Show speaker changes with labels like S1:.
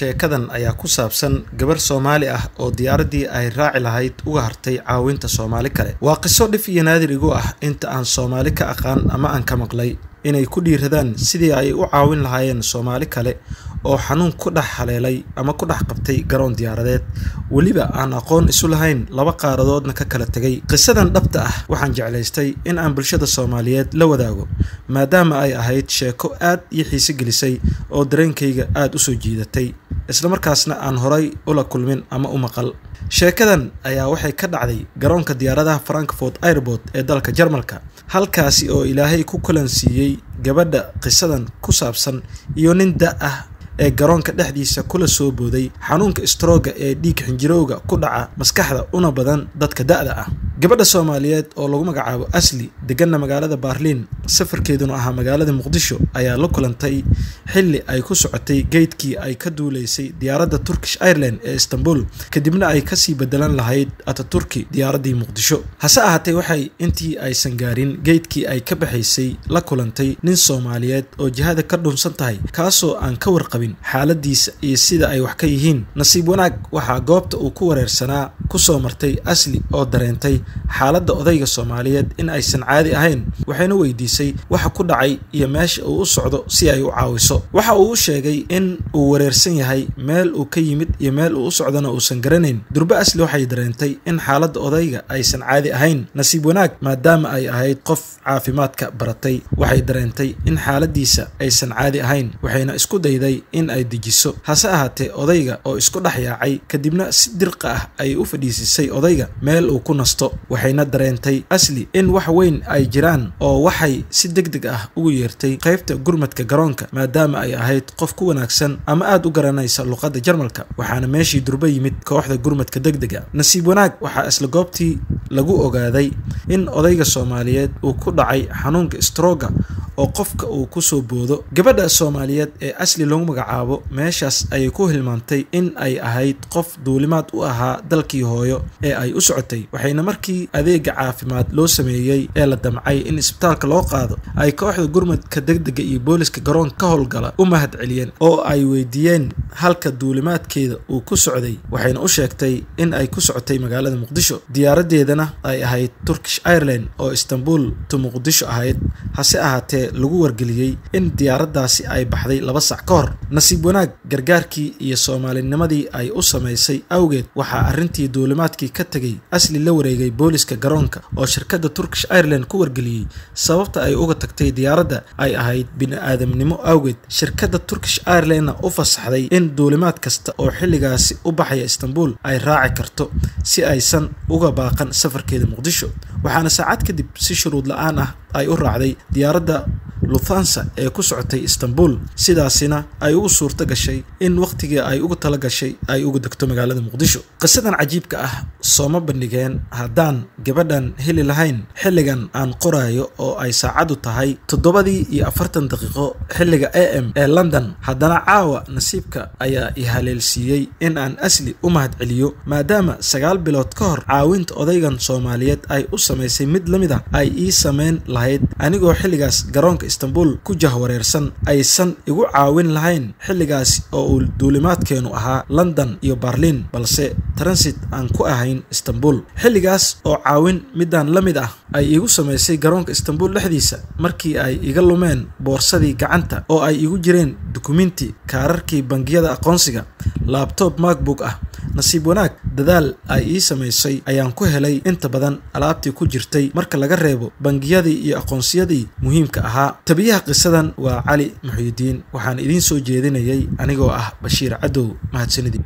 S1: sheekadan ayaa ku saabsan gabar Soomaali ah oo diyaaradii ay raaci lahayd uga hartay caawinta Soomaali kale. Waa qiso dhif iyo naadir igu ah inta aan Soomaali ka aqaan ama aan ka maqlay inay ku dhiiradaan sidii ay u caawin lahaayeen Soomaali kale oo xanuun ku dhax haleelay ama ku dhax qabtay garoon diyaaradeed waliba aan aqoon isu lahayn laba qaaradoodna ka kala tagay. Qisadan dhabta ah waxaan jeclaystay in aan bulshada Soomaaliyeed la wadaago maadaama ay ahayd sheeko aad ii xiiso gelisay oo dareenkayga aad u soo jiidatay isla markaasna aan horay ula kulmin ama u maqal. sheekadan ayaa waxay ka dhacday garoonka diyaaradaha Frankfurt Airport ee dalka Jarmalka, halkaasi oo Ilaahay ku kulansiiyay gabadha qisadan ku saabsan iyo nin da ah ee garoonka dhexdiisa kula soo booday xanuunka stroke ee dhiig xinjirowga ku dhaca maskaxda una badan dadka da'da ah. gabadha Soomaaliyeed oo lagu magacaabo Asli deganna magaalada Berlin, safarkeeduna ahaa magaalada Muqdisho, ayaa la kulantay xilli ay ku socotay geedkii ay ka duuleysay diyaaradda Turkish Airlines ee Istanbul, kadibna ay ka sii bedelan lahayd Ataturki diyaaradii Muqdisho. hase ahaatee waxay intii aysan gaarin geedkii ay ka baxaysay la kulantay nin Soomaaliyeed oo jihada ka dhunsan tahay, kaasoo aan ka warqabin xaaladiisa iyo sida ay wax ka yihiin. nasiib wanaag waxaa goobta uu ku wareersanaa ku soo martay Asli oo dareentay xaaladda odayga Soomaaliyeed in aysan caadi ahayn, waxayna weydiisay waxa ku dhacay iyo meesha uu u socdo si ay u caawiso. waxa uu sheegay in uu wareersan yahay, meel uu ka yimid iyo meel uu u socdana uusan garanayn. durba Asli waxay dareentay in xaaladda odayga aysan caadi ahayn. nasiib wanaag maadaama ay ahayd qof caafimaadka baratay, waxay dareentay in xaaladiisa aysan caadi ahayn, waxayna isku dayday in ay dejiso. hase ahaatee odayga oo isku dhaxyaacay kadibna si dirqa ah ay u fadhiisisay odayga meel uu ku nasto. waxayna dareentay Asli in wax weyn ay jiraan oo waxay si degdeg ah ugu yeertay qaybta gurmadka garoonka maadaama ay ahayd qof ku wanaagsan ama aad u garanaysa luqadda Jarmalka, waxaana meeshii durba yimid kooxda gurmadka degdega. nasiib wanaag waxaa isla goobtii lagu ogaaday in odayga Soomaaliyeed uu ku dhacay xanuunka stroke oo qofka uu ku soo boodo. gabadha Soomaaliyeed ee Asli lagu magacaabo meeshaas ayay ku hilmaantay in ay ahayd qof duulimaad u ahaa dalkii hooyo ee ay u socotay, waxayna markii adeega caafimaad loo sameeyay ee la damcay in isbitaalka loo qaado ay kooxda gurmadka degdega iyo booliska garoonka ka howlgala u mahad celiyeen oo ay weydiiyeen halka duulimaadkeeda uu ku socday. waxayna u sheegtay in ay ku socotay magaalada Muqdisho, diyaaradeedana ay ahayd Turkish Airlines oo Istanbul to Muqdisho ahayd. hase ahaatee lagu wargeliyay in diyaaradaasi ay baxday 2 saac ka hor. nasiib wanaag gargaarkii iyo Soomaalinimadii ay u sameysay awgeed waxaa arrintii duulimaadkii ka tagay Asli la wareegay booliska garoonka oo shirkadda Turkish Airlines ku wargeliyay sababta ay uga tagtay diyaaradda ay ahayd bini'aadamnimo awgeed. shirkadda Turkish Airlines u fasaxday in duulimaad kasta oo xilligaasi u baxaya Istanbul ay raaci karto si aysan uga baaqan safarkeeda Muqdisho, waxaana saacad kadib si shuruud la'aan ah ay u raacday diyaaradda Lufthansa ee ku socotay Istanbul, sidaasina ay ugu suurto gashay in waqtigii ay ugu tala gashay ay ugu degto magaalada Muqdisho. qisadan cajiibka ah sooma bandhigeen haddaan gabadhan heli lahayn xilligan aan qoraayo oo ay saacadu tahay 7:40 daqiiqo xilliga AM ee London. haddana caawa nasiibka ayaa i haleelsiiyey in aan Asli u mahad celiyo maadaama 9 bilood ka hor caawinta odaygan Soomaaliyeed ay u sameysay mid lamid ah ay ii sameyn lahayd anigoo xilligaas garoonka Istanbul ku jahwareersan aysan igu caawin lahayn xilligaas oo uu duulimaadkeenu ahaa London iyo Berlin balse transit aan ku ahayn Istanbul. xilligaas oo caawin midaan la mid ah ay igu sameysay garoonka Istanbul dhexdiisa markii ay iga lumeen boorsadii gacanta oo ay igu jireen dukumiinti, kaararkii bangiyada aqoonsiga, laptop MacBook ah. nasiib wanaag dadaal ay ii sameysay ayaan ku helay inta badan alaabtii ku jirtay marka laga reebo bangiyadii iyo aqoonsiyadii muhiimka ahaa. tabiyaha qisadan waa Cali Muxyidiin, waxaan idiin soo jeedinayay anigoo ah Bashiir Cadow. mahadsanidin.